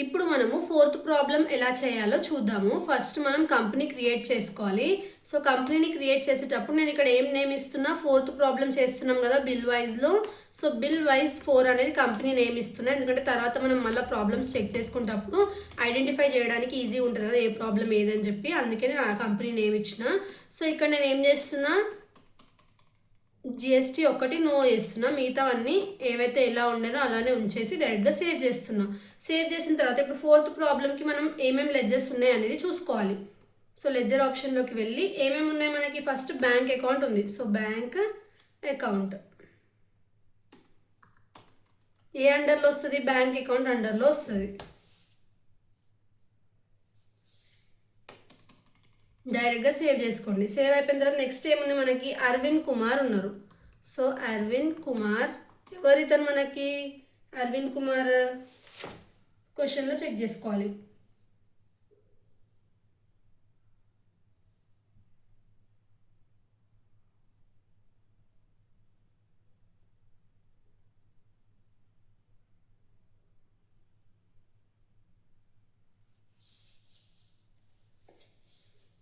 ఇప్పుడు మనము fourth problem ఎలా చేయాలో చూద్దాము. ఫస్ట్ మనం కంపెనీ క్రియేట్ చేసుకోవాలి. సో కంపెనీని క్రియేట్ చేసేటప్పుడు నేను ఇక్కడ ఏం నేమ్ ఇస్తున్నా, ఫోర్త్ ప్రాబ్లం చేస్తున్నాం కదా బిల్ వైజ్లో. సో బిల్ వైజ్ 4 అనేది కంపెనీ నేమ్ ఇస్తున్నా, ఎందుకంటే తర్వాత మనం మళ్ళీ ప్రాబ్లమ్స్ చెక్ చేసుకునేటప్పుడు ఐడెంటిఫై చేయడానికి ఈజీ ఉంటుంది కదా ఏ ప్రాబ్లం ఏదని చెప్పి. అందుకే నేను ఆ కంపెనీ నేమ్ ఇచ్చిన. సో ఇక్కడ నేను ఏం చేస్తున్నా, జిఎస్టీ ఒకటి నో చేస్తున్నా, మిగతావన్నీ ఏవైతే ఎలా ఉండేనో అలానే ఉంచేసి డైరెక్ట్గా సేవ్ చేస్తున్నా. సేవ్ చేసిన తర్వాత ఇప్పుడు ఫోర్త్ ప్రాబ్లంకి మనం ఏమేమి లెడ్జర్స్ ఉన్నాయి అనేది చూసుకోవాలి. సో లెడ్జర్ ఆప్షన్లోకి వెళ్ళి ఏమేమి ఉన్నాయి మనకి, ఫస్ట్ బ్యాంక్ అకౌంట్ ఉంది. సో బ్యాంక్ అకౌంట్ ఏ అండర్లో వస్తుంది, బ్యాంక్ అకౌంట్ అండర్లో వస్తుంది. డైరెక్ట్గా సేవ్ చేసుకోండి. సేవ్ అయిపోయిన తర్వాత నెక్స్ట్ ఏముంది మనకి, అరవింద్ కుమార్ ఉన్నారు. సో అరవింద్ కుమార్ ఎవరితను మనకి, అరవింద్ కుమార్ క్వశ్చన్లో చెక్ చేసుకోవాలి.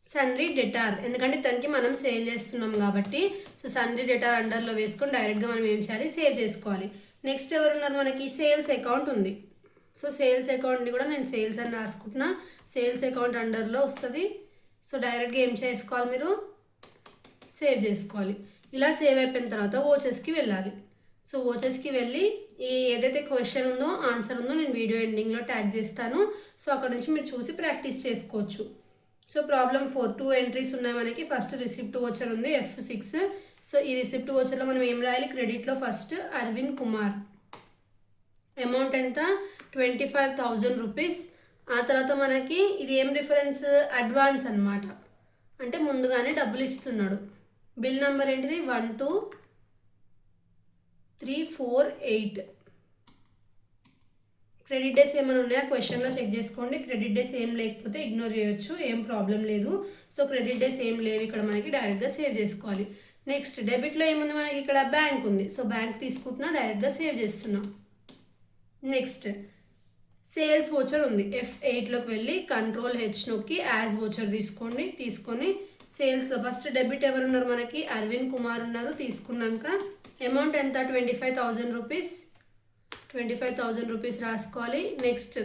సన్రీ డెటార్, ఎందుకంటే తనకి మనం సేల్ చేస్తున్నాం కాబట్టి. సో సన్రీ డెటార్ అండర్లో వేసుకొని డైరెక్ట్గా మనం ఏం చేయాలి, సేవ్ చేసుకోవాలి. నెక్స్ట్ ఎవరున్నారు మనకి, సేల్స్ అకౌంట్ ఉంది. సో సేల్స్ అకౌంట్ని కూడా నేను సేల్స్ అని రాసుకుంటున్నా, సేల్స్ అకౌంట్ అండర్లో వస్తుంది. సో డైరెక్ట్గా ఏం చేసుకోవాలి, మీరు సేవ్ చేసుకోవాలి. ఇలా సేవ్ అయిపోయిన తర్వాత ఓచెస్కి వెళ్ళాలి. సో ఓచెస్కి వెళ్ళి ఏదైతే క్వశ్చన్ ఉందో ఆన్సర్ ఉందో నేను వీడియో ఎండింగ్లో ట్యాగ్ చేస్తాను. సో అక్కడ నుంచి మీరు చూసి ప్రాక్టీస్ చేసుకోవచ్చు. సో ప్రాబ్లం 4 2 ఎంట్రీస్ ఉన్నాయి మనకి. ఫస్ట్ రిసిప్ట్ ఓచర్ ఉంది F6. సో ఈ రిసిప్ట్ ఓచర్లో మనం ఏం రాయాలి, క్రెడిట్లో ఫస్ట్ అరవింద్ కుమార్, అమౌంట్ ఎంత 25,000 రూపీస్. ఆ తర్వాత మనకి ఇది ఏం రిఫరెన్స్, అడ్వాన్స్ అనమాట, అంటే ముందుగానే డబ్బులు ఇస్తున్నాడు. బిల్ నెంబర్ ఏంటిది 12348. క్రెడిట్ డేస్ ఏమైనా ఉన్నాయా క్వశ్చన్లో చెక్ చేసుకోండి. క్రెడిట్ డేస్ ఏం లేకపోతే ఇగ్నోర్ చేయొచ్చు, ఏం ప్రాబ్లం లేదు. సో క్రెడిట్ డేస్ ఏం లేవు ఇక్కడ మనకి, డైరెక్ట్గా సేవ్ చేసుకోవాలి. నెక్స్ట్ డెబిట్లో ఏముంది మనకి, ఇక్కడ బ్యాంక్ ఉంది. సో బ్యాంక్ తీసుకుంటున్నా, డైరెక్ట్గా సేవ్ చేస్తున్నాం. నెక్స్ట్ సేల్స్ వోచర్ ఉంది. F8లోకి వెళ్ళి Ctrl+H నొక్కి యాజ్ వోచర్ తీసుకొని సేల్స్లో ఫస్ట్ డెబిట్ ఎవరున్నారు మనకి, అరవింద్ కుమార్ ఉన్నారు. తీసుకున్నాక అమౌంట్ ఎంత 25,000 రూపీస్, 25,000 రూపీస్ రాసుకోవాలి. నెక్స్ట్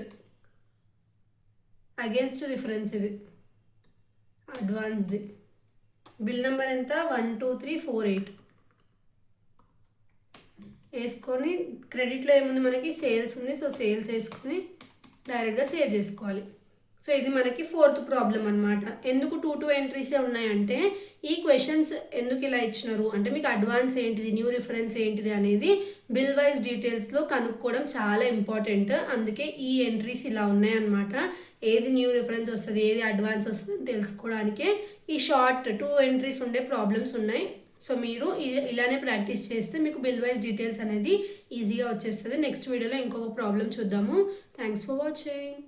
అగేన్స్ట్ రిఫరెన్స్ ఇది అడ్వాన్స్ది, బిల్ నెంబర్ ఎంత 12348 వేసుకొని క్రెడిట్లో ఏముంది మనకి, సేల్స్ ఉంది. సో సేల్స్ వేసుకొని డైరెక్ట్గా సేవ్ చేసుకోవాలి. సో ఇది మనకి ఫోర్త్ ప్రాబ్లం అనమాట. ఎందుకు 2 2 ఎంట్రీసే ఉన్నాయంటే, ఈ క్వశ్చన్స్ ఎందుకు ఇలా ఇచ్చినారు అంటే మీకు అడ్వాన్స్ ఏంటిది, న్యూ రిఫరెన్స్ ఏంటిది అనేది బిల్ వైజ్ డీటెయిల్స్లో కనుక్కోవడం చాలా ఇంపార్టెంట్. అందుకే ఈ ఎంట్రీస్ ఇలా ఉన్నాయన్నమాట. ఏది న్యూ రిఫరెన్స్ వస్తుంది, ఏది అడ్వాన్స్ వస్తుంది అని తెలుసుకోవడానికే ఈ షార్ట్ 2 ఎంట్రీస్ ఉండే ప్రాబ్లమ్స్ ఉన్నాయి. సో మీరు ఇలానే ప్రాక్టీస్ చేస్తే మీకు బిల్ వైజ్ డీటెయిల్స్ అనేది ఈజీగా వచ్చేస్తుంది. నెక్స్ట్ వీడియోలో ఇంకొక ప్రాబ్లం చూద్దాము. Thanks for watching.